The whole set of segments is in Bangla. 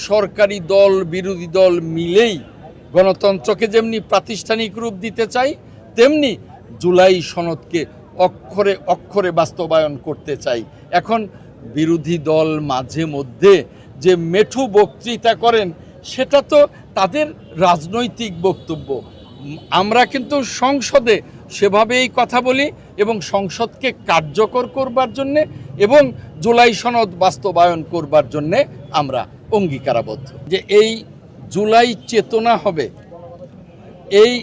সরকারি দল বিরোধী দল মিলেই গণতন্ত্রকে যেমনি প্রাতিষ্ঠানিক রূপ দিতে চাই, তেমনি জুলাই সনদকে অক্ষরে অক্ষরে বাস্তবায়ন করতে চাই। এখন বিরোধী দল মাঝে মধ্যে যে মেঠু বক্তৃতা করেন, সেটা তো তাদের রাজনৈতিক বক্তব্য। আমরা কিন্তু সংসদে সেভাবেই কথা বলি এবং সংসদকে কার্যকর করবার জন্যে এবং জুলাই সনদ বাস্তবায়ন করবার জন্যে আমরা অঙ্গীকারাবদ্ধ। যে এই জুলাই চেতনা হবে, এই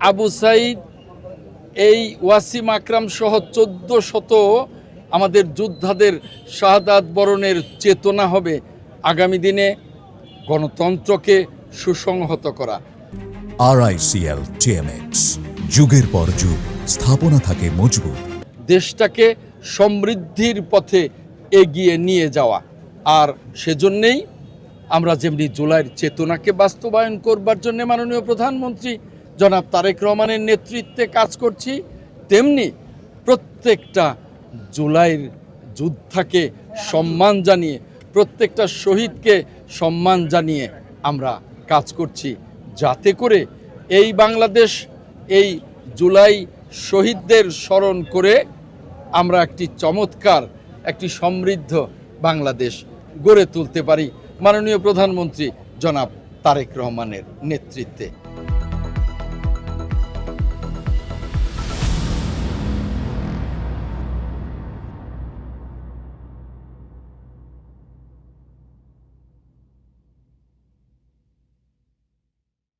আবু সাইদ, এই ওয়াসিম আকরাম সহ 1400 আমাদের যোদ্ধাদের শাহাদাত বরণের চেতনা হবে আগামী দিনে গণতন্ত্রকে সুসংহত করা। RICL TMX, যুগের পর যুগ স্থাপনা থাকে মজবুত, দেশটাকে সমৃদ্ধির পথে এগিয়ে নিয়ে যাওয়া। আর সেজন্যেই আমরা যেমনি জুলাইয়ের চেতনাকে বাস্তবায়ন করবার জন্য মাননীয় প্রধানমন্ত্রী জনাব তারেক রহমানের নেতৃত্বে কাজ করছি, তেমনি প্রত্যেকটা জুলাইয়ের যোদ্ধাকে সম্মান জানিয়ে, প্রত্যেকটা শহীদকে সম্মান জানিয়ে আমরা কাজ করছি, যাতে করে এই বাংলাদেশ এই জুলাই শহীদদের স্মরণ করে আমরা একটি চমৎকার, একটি সমৃদ্ধ বাংলাদেশ গড়ে তুলতে পারি মাননীয় প্রধানমন্ত্রী জনাব তারেক রহমানের নেতৃত্বে।